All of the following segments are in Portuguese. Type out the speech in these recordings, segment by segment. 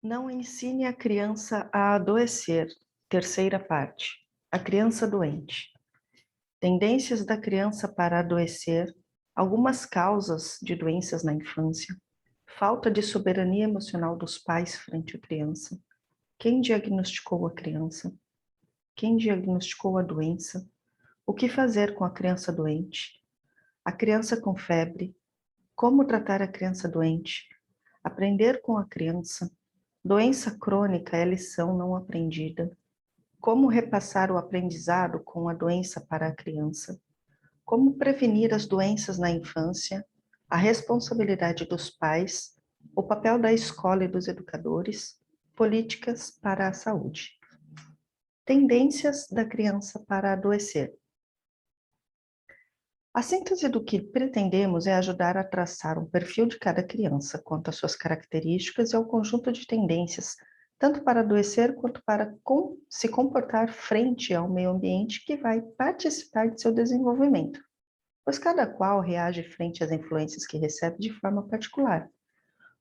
Não ensine a criança a adoecer. Terceira parte. A criança doente. Tendências da criança para adoecer, algumas causas de doenças na infância, falta de soberania emocional dos pais frente à criança, quem diagnosticou a criança, quem diagnosticou a doença, o que fazer com a criança doente, a criança com febre, como tratar a criança doente, aprender com a criança, doença crônica é lição não aprendida, como repassar o aprendizado com a doença para a criança, como prevenir as doenças na infância, a responsabilidade dos pais, o papel da escola e dos educadores, políticas para a saúde. Tendências da criança para adoecer. A síntese do que pretendemos é ajudar a traçar um perfil de cada criança quanto às suas características e ao conjunto de tendências, tanto para adoecer quanto para se comportar frente ao meio ambiente que vai participar de seu desenvolvimento, pois cada qual reage frente às influências que recebe de forma particular.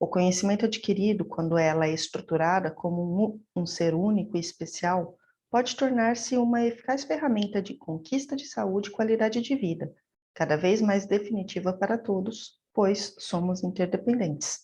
O conhecimento adquirido, quando ela é estruturada como um ser único e especial, pode tornar-se uma eficaz ferramenta de conquista de saúde e qualidade de vida, cada vez mais definitiva para todos, pois somos interdependentes.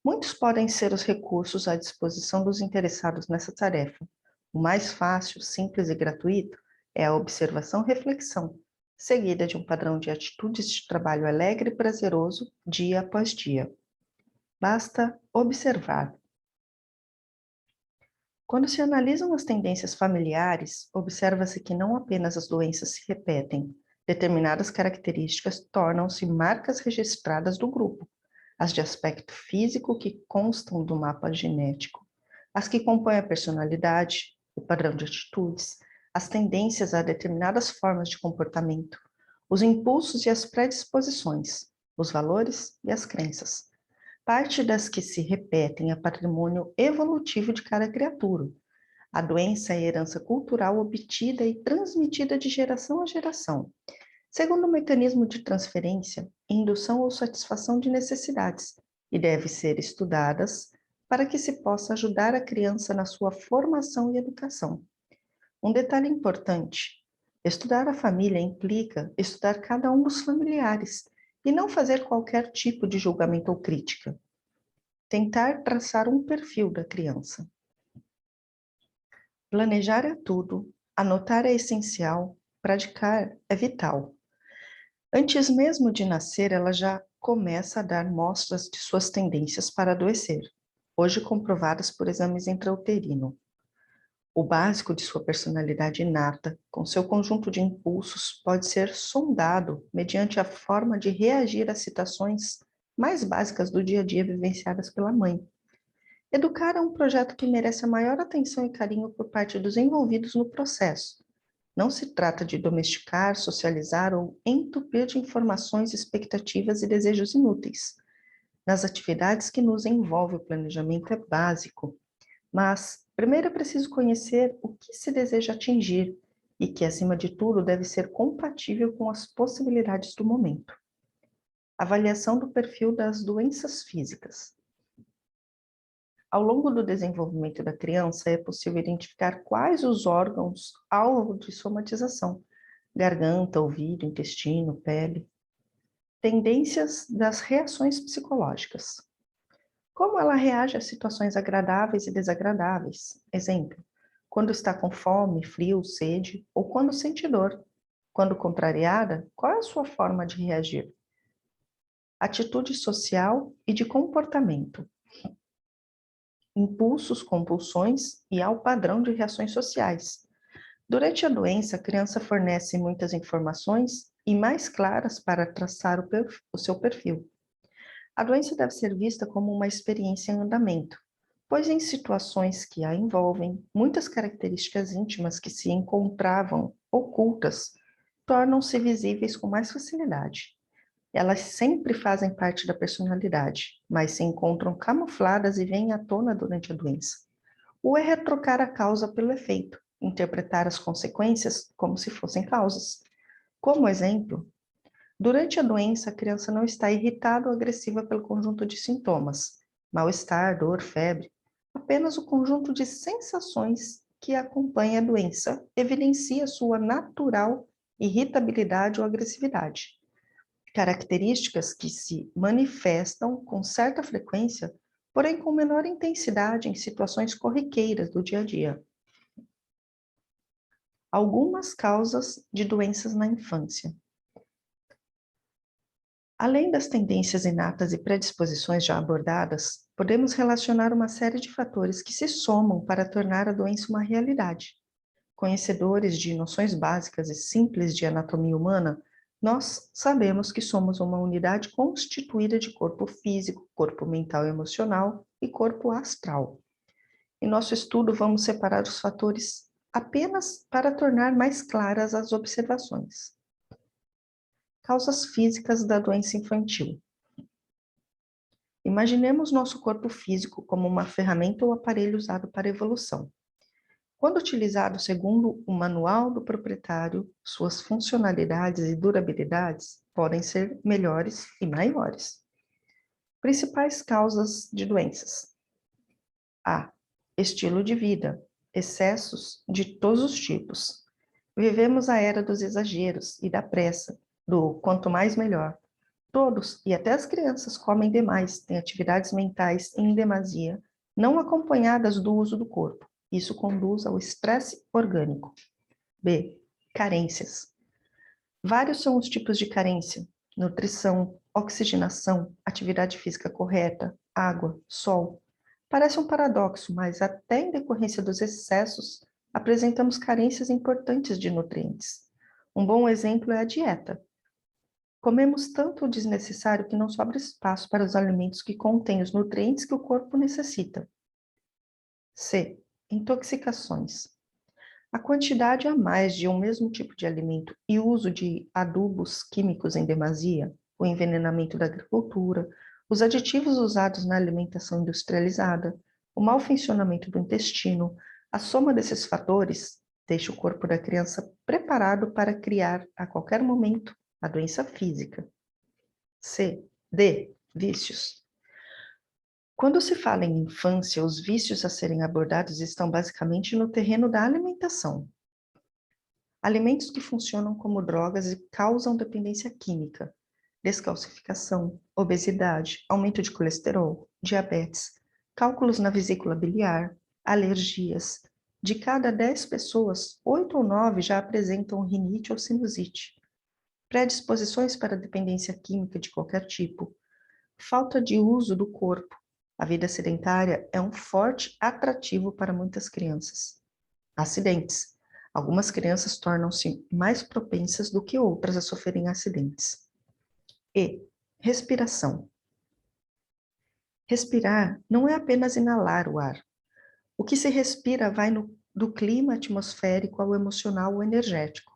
Muitos podem ser os recursos à disposição dos interessados nessa tarefa. O mais fácil, simples e gratuito é a observação-reflexão, seguida de um padrão de atitudes de trabalho alegre e prazeroso, dia após dia. Basta observar. Quando se analisam as tendências familiares, observa-se que não apenas as doenças se repetem, determinadas características tornam-se marcas registradas do grupo, as de aspecto físico que constam do mapa genético, as que compõem a personalidade, o padrão de atitudes, as tendências a determinadas formas de comportamento, os impulsos e as predisposições, os valores e as crenças. Parte das que se repetem é patrimônio evolutivo de cada criatura. A doença é a herança cultural obtida e transmitida de geração a geração, segundo o mecanismo de transferência, indução ou satisfação de necessidades, e deve ser estudadas para que se possa ajudar a criança na sua formação e educação. Um detalhe importante: estudar a família implica estudar cada um dos familiares e não fazer qualquer tipo de julgamento ou crítica. Tentar traçar um perfil da criança. Planejar é tudo, anotar é essencial, praticar é vital. Antes mesmo de nascer, ela já começa a dar mostras de suas tendências para adoecer, hoje comprovadas por exames intrauterino. O básico de sua personalidade inata, com seu conjunto de impulsos, pode ser sondado mediante a forma de reagir às situações mais básicas do dia a dia vivenciadas pela mãe. Educar é um projeto que merece a maior atenção e carinho por parte dos envolvidos no processo. Não se trata de domesticar, socializar ou entupir de informações, expectativas e desejos inúteis. Nas atividades que nos envolve o planejamento é básico, mas primeiro é preciso conhecer o que se deseja atingir e que, acima de tudo, deve ser compatível com as possibilidades do momento. Avaliação do perfil das doenças físicas. Ao longo do desenvolvimento da criança, é possível identificar quais os órgãos alvo de somatização: garganta, ouvido, intestino, pele. Tendências das reações psicológicas. Como ela reage a situações agradáveis e desagradáveis. Exemplo: quando está com fome, frio, sede, ou quando sente dor. Quando contrariada, qual é a sua forma de reagir? Atitude social e de comportamento. Impulsos, compulsões e ao padrão de reações sociais. Durante a doença, a criança fornece muitas informações e mais claras para traçar o seu perfil. A doença deve ser vista como uma experiência em andamento, pois em situações que a envolvem, muitas características íntimas que se encontravam ocultas tornam-se visíveis com mais facilidade. Elas sempre fazem parte da personalidade, mas se encontram camufladas e vêm à tona durante a doença. O erro é trocar a causa pelo efeito, interpretar as consequências como se fossem causas. Como exemplo, durante a doença, a criança não está irritada ou agressiva pelo conjunto de sintomas, mal-estar, dor, febre, Apenas o conjunto de sensações que acompanha a doença evidencia sua natural irritabilidade ou agressividade, características que se manifestam com certa frequência, porém com menor intensidade em situações corriqueiras do dia a dia. Algumas causas de doenças na infância. Além das tendências inatas e predisposições já abordadas, podemos relacionar uma série de fatores que se somam para tornar a doença uma realidade. Conhecedores de noções básicas e simples de anatomia humana, nós sabemos que somos uma unidade constituída de corpo físico, corpo mental e emocional e corpo astral. Em nosso estudo, vamos separar os fatores apenas para tornar mais claras as observações. Causas físicas da doença infantil. Imaginemos nosso corpo físico como uma ferramenta ou aparelho usado para a evolução. Quando utilizado segundo o manual do proprietário, suas funcionalidades e durabilidades podem ser melhores e maiores. Principais causas de doenças. A. Estilo de vida. Excessos de todos os tipos. Vivemos a era dos exageros e da pressa, do quanto mais melhor. Todos, e até as crianças, comem demais, têm atividades mentais em demasia, não acompanhadas do uso do corpo. Isso conduz ao estresse orgânico. B. Carências. Vários são os tipos de carência: nutrição, oxigenação, atividade física correta, água, sol. Parece um paradoxo, mas até em decorrência dos excessos, apresentamos carências importantes de nutrientes. Um bom exemplo é a dieta. Comemos tanto o desnecessário que não sobra espaço para os alimentos que contêm os nutrientes que o corpo necessita. C. Intoxicações. A quantidade a mais de um mesmo tipo de alimento e o uso de adubos químicos em demasia, o envenenamento da agricultura, os aditivos usados na alimentação industrializada, o mau funcionamento do intestino, a soma desses fatores deixa o corpo da criança preparado para criar, a qualquer momento, a doença física. D. Vícios. Quando se fala em infância, os vícios a serem abordados estão basicamente no terreno da alimentação. Alimentos que funcionam como drogas e causam dependência química, descalcificação, obesidade, aumento de colesterol, diabetes, cálculos na vesícula biliar, alergias. De cada 10 pessoas, 8 ou 9 já apresentam rinite ou sinusite. Predisposições para dependência química de qualquer tipo. Falta de uso do corpo. A vida sedentária é um forte atrativo para muitas crianças. Acidentes. Algumas crianças tornam-se mais propensas do que outras a sofrerem acidentes. E. Respiração. Respirar não é apenas inalar o ar. O que se respira vai do clima atmosférico ao emocional ou energético.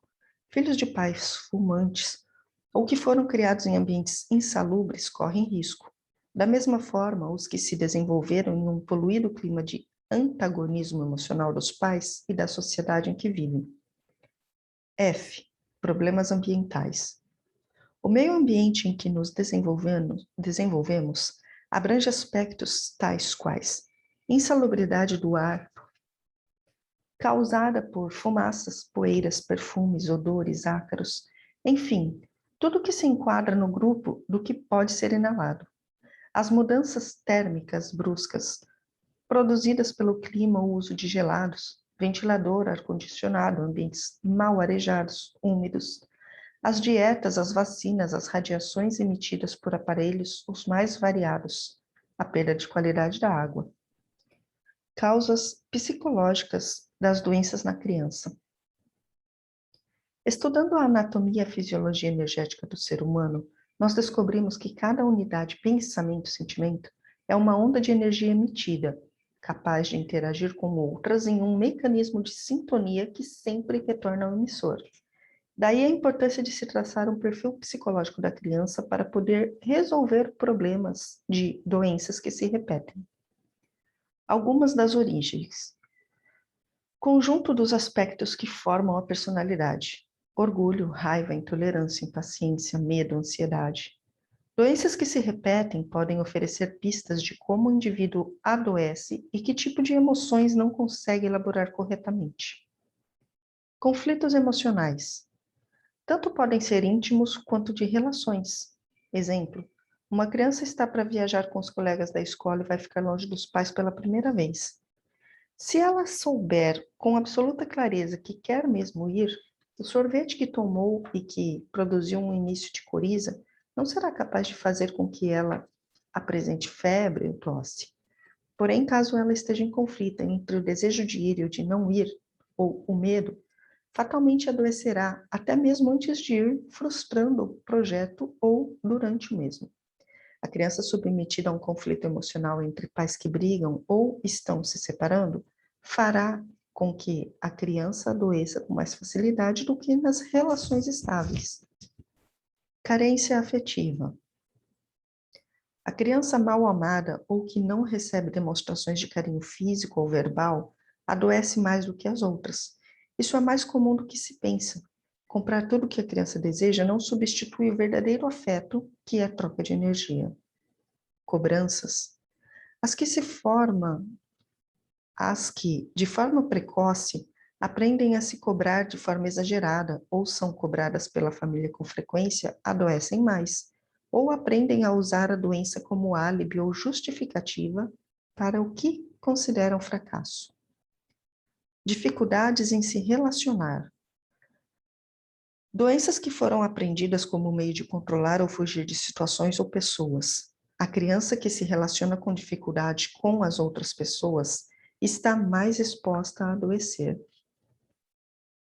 Filhos de pais fumantes ou que foram criados em ambientes insalubres correm risco. Da mesma forma, os que se desenvolveram em um poluído clima de antagonismo emocional dos pais e da sociedade em que vivem. F. Problemas ambientais. O meio ambiente em que nos desenvolvemos abrange aspectos tais quais insalubridade do ar, causada por fumaças, poeiras, perfumes, odores, ácaros, enfim, tudo que se enquadra no grupo do que pode ser inalado. As mudanças térmicas bruscas, produzidas pelo clima, o uso de gelados, ventilador, ar-condicionado, ambientes mal arejados, úmidos, as dietas, as vacinas, as radiações emitidas por aparelhos, os mais variados, a perda de qualidade da água. Causas psicológicas das doenças na criança. Estudando a anatomia e a fisiologia energética do ser humano, nós descobrimos que cada unidade pensamento-sentimento é uma onda de energia emitida, capaz de interagir com outras em um mecanismo de sintonia que sempre retorna ao emissor. Daí a importância de se traçar um perfil psicológico da criança para poder resolver problemas de doenças que se repetem. Algumas das origens. Conjunto dos aspectos que formam a personalidade. Orgulho, raiva, intolerância, impaciência, medo, ansiedade. Doenças que se repetem podem oferecer pistas de como o indivíduo adoece e que tipo de emoções não consegue elaborar corretamente. Conflitos emocionais. Tanto podem ser íntimos quanto de relações. Exemplo: uma criança está para viajar com os colegas da escola e vai ficar longe dos pais pela primeira vez. Se ela souber com absoluta clareza que quer mesmo ir, o sorvete que tomou e que produziu um início de coriza não será capaz de fazer com que ela apresente febre ou tosse. Porém, caso ela esteja em conflito entre o desejo de ir e o de não ir, ou o medo, fatalmente adoecerá até mesmo antes de ir, frustrando o projeto ou durante o mesmo. A criança submetida a um conflito emocional entre pais que brigam ou estão se separando fará com que a criança adoeça com mais facilidade do que nas relações estáveis. Carência afetiva. A criança mal amada ou que não recebe demonstrações de carinho físico ou verbal adoece mais do que as outras. Isso é mais comum do que se pensa. Comprar tudo o que a criança deseja não substitui o verdadeiro afeto, que é a troca de energia. Cobranças. As que se formam, as que, de forma precoce, aprendem a se cobrar de forma exagerada ou são cobradas pela família com frequência, adoecem mais, ou aprendem a usar a doença como álibi ou justificativa para o que consideram fracasso. Dificuldades em se relacionar. Doenças que foram aprendidas como meio de controlar ou fugir de situações ou pessoas. A criança que se relaciona com dificuldade com as outras pessoas está mais exposta a adoecer.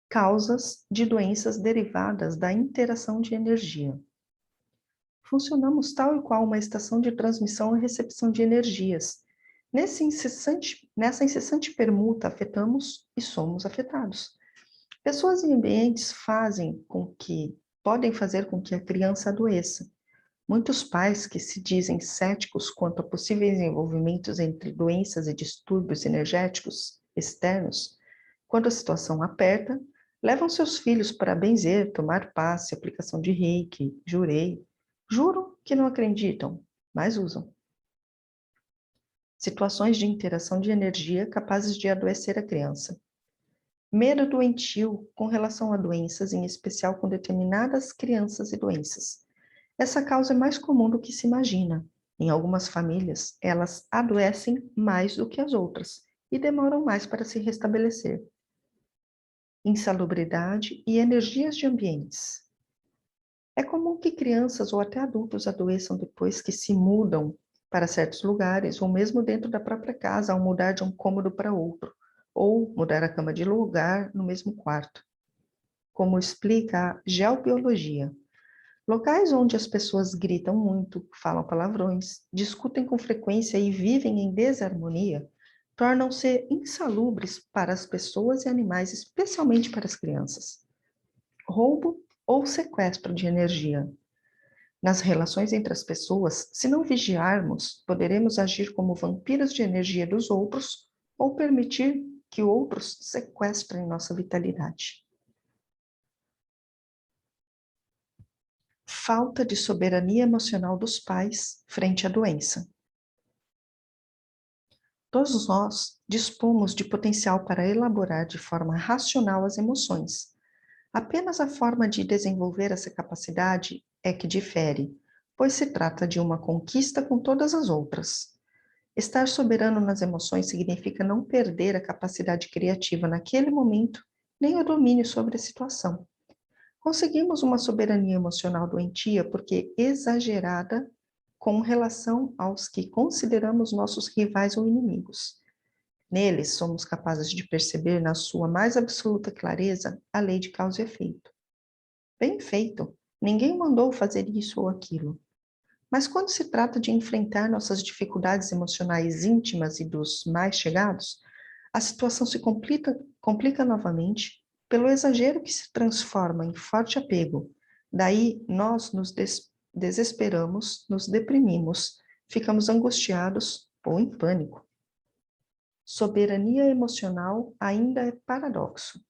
Causas de doenças derivadas da interação de energia. Funcionamos tal e qual uma estação de transmissão e recepção de energias. Nessa incessante permuta, afetamos e somos afetados. Pessoas e ambientes podem fazer com que a criança adoeça. Muitos pais que se dizem céticos quanto a possíveis envolvimentos entre doenças e distúrbios energéticos externos, quando a situação aperta, levam seus filhos para benzer, tomar passe, aplicação de reiki, jurei. Juram que não acreditam, mas usam. Situações de interação de energia capazes de adoecer a criança. Medo doentio com relação a doenças, em especial com determinadas crianças e doenças. Essa causa é mais comum do que se imagina. Em algumas famílias, elas adoecem mais do que as outras e demoram mais para se restabelecer. Insalubridade e energias de ambientes. É comum que crianças ou até adultos adoeçam depois que se mudam para certos lugares, ou mesmo dentro da própria casa, ao mudar de um cômodo para outro, ou mudar a cama de lugar no mesmo quarto. Como explica a geobiologia. Locais onde as pessoas gritam muito, falam palavrões, discutem com frequência e vivem em desarmonia, tornam-se insalubres para as pessoas e animais, especialmente para as crianças. Roubo ou sequestro de energia. Nas relações entre as pessoas, se não vigiarmos, poderemos agir como vampiros de energia dos outros ou permitir que outros sequestrem nossa vitalidade. Falta de soberania emocional dos pais frente à doença. Todos nós dispomos de potencial para elaborar de forma racional as emoções. Apenas a forma de desenvolver essa capacidade é que difere, pois se trata de uma conquista com todas as outras. Estar soberano nas emoções significa não perder a capacidade criativa naquele momento, nem o domínio sobre a situação. Conseguimos uma soberania emocional doentia porque exagerada com relação aos que consideramos nossos rivais ou inimigos. Neles, somos capazes de perceber na sua mais absoluta clareza a lei de causa e efeito. Bem feito, ninguém mandou fazer isso ou aquilo. Mas quando se trata de enfrentar nossas dificuldades emocionais íntimas e dos mais chegados, a situação se complica novamente pelo exagero que se transforma em forte apego. Daí, nós nos desesperamos, nos deprimimos, ficamos angustiados ou em pânico. Soberania emocional ainda é paradoxo.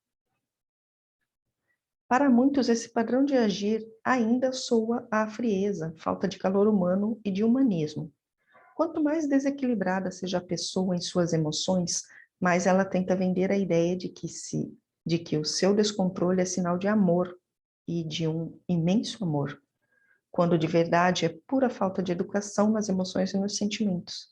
Para muitos, esse padrão de agir ainda soa à frieza, falta de calor humano e de humanismo. Quanto mais desequilibrada seja a pessoa em suas emoções, mais ela tenta vender a ideia de que o seu descontrole é sinal de amor e de um imenso amor, quando de verdade é pura falta de educação nas emoções e nos sentimentos.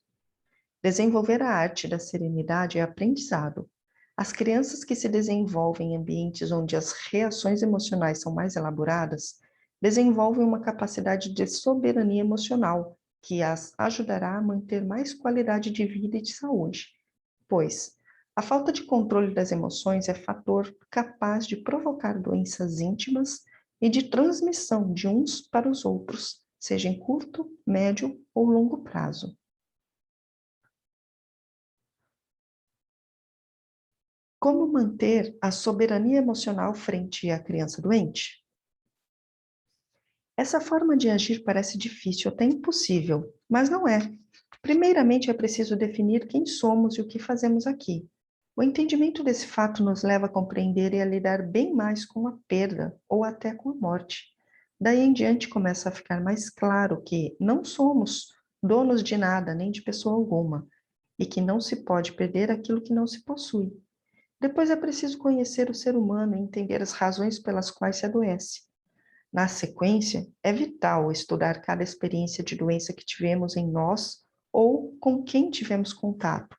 Desenvolver a arte da serenidade é aprendizado. As crianças que se desenvolvem em ambientes onde as reações emocionais são mais elaboradas, desenvolvem uma capacidade de soberania emocional, que as ajudará a manter mais qualidade de vida e de saúde, pois a falta de controle das emoções é fator capaz de provocar doenças íntimas e de transmissão de uns para os outros, seja em curto, médio ou longo prazo. Como manter a soberania emocional frente à criança doente? Essa forma de agir parece difícil, até impossível, mas não é. Primeiramente, é preciso definir quem somos e o que fazemos aqui. O entendimento desse fato nos leva a compreender e a lidar bem mais com a perda ou até com a morte. Daí em diante começa a ficar mais claro que não somos donos de nada, nem de pessoa alguma, e que não se pode perder aquilo que não se possui. Depois é preciso conhecer o ser humano e entender as razões pelas quais se adoece. Na sequência, é vital estudar cada experiência de doença que tivemos em nós ou com quem tivemos contato.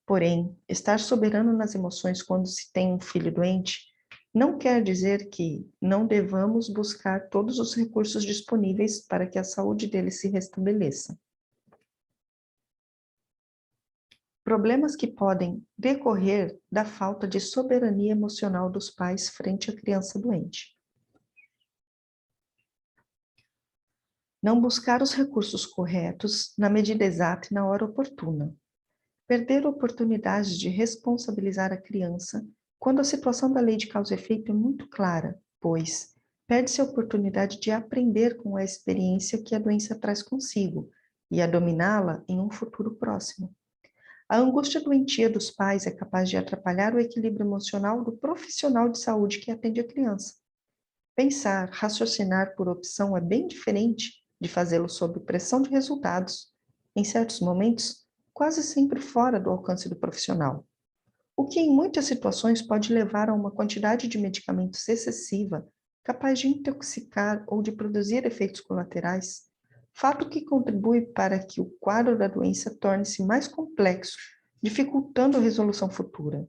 Porém, estar soberano nas emoções quando se tem um filho doente não quer dizer que não devamos buscar todos os recursos disponíveis para que a saúde dele se restabeleça. Problemas que podem decorrer da falta de soberania emocional dos pais frente à criança doente. Não buscar os recursos corretos na medida exata e na hora oportuna. Perder oportunidades de responsabilizar a criança quando a situação da lei de causa e efeito é muito clara, pois perde-se a oportunidade de aprender com a experiência que a doença traz consigo e a dominá-la em um futuro próximo. A angústia doentia dos pais é capaz de atrapalhar o equilíbrio emocional do profissional de saúde que atende a criança. Pensar, raciocinar por opção é bem diferente de fazê-lo sob pressão de resultados, em certos momentos, quase sempre fora do alcance do profissional. O que em muitas situações pode levar a uma quantidade de medicamentos excessiva, capaz de intoxicar ou de produzir efeitos colaterais, fato que contribui para que o quadro da doença torne-se mais complexo, dificultando a resolução futura.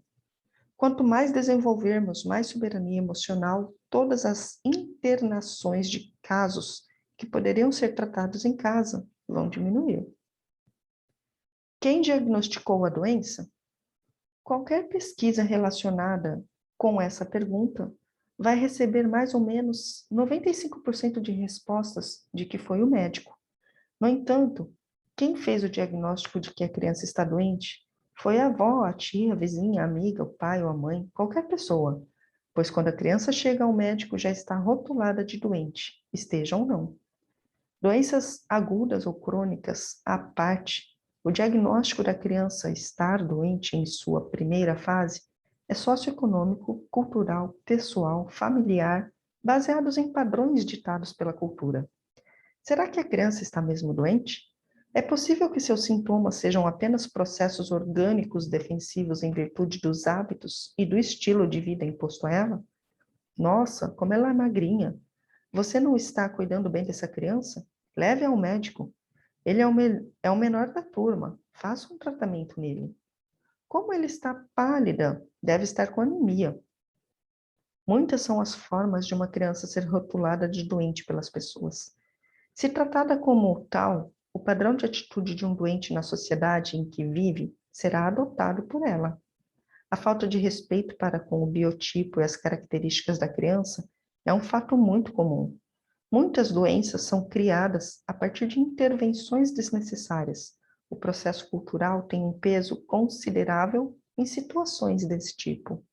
Quanto mais desenvolvermos mais soberania emocional, todas as internações de casos que poderiam ser tratados em casa vão diminuir. Quem diagnosticou a doença? Qualquer pesquisa relacionada com essa pergunta vai receber mais ou menos 95% de respostas de que foi o médico. No entanto, quem fez o diagnóstico de que a criança está doente foi a avó, a tia, a vizinha, a amiga, o pai ou a mãe, qualquer pessoa, pois quando a criança chega ao médico já está rotulada de doente, esteja ou não. Doenças agudas ou crônicas à parte, o diagnóstico da criança estar doente em sua primeira fase é socioeconômico, cultural, pessoal, familiar, baseados em padrões ditados pela cultura. Será que a criança está mesmo doente? É possível que seus sintomas sejam apenas processos orgânicos defensivos em virtude dos hábitos e do estilo de vida imposto a ela? Nossa, como ela é magrinha! Você não está cuidando bem dessa criança? Leve ao médico. Ele é o menor da turma. Faça um tratamento nele. Como ele está pálida, deve estar com anemia. Muitas são as formas de uma criança ser rotulada de doente pelas pessoas. Se tratada como tal, o padrão de atitude de um doente na sociedade em que vive será adotado por ela. A falta de respeito para com o biotipo e as características da criança é um fato muito comum. Muitas doenças são criadas a partir de intervenções desnecessárias. O processo cultural tem um peso considerável em situações desse tipo.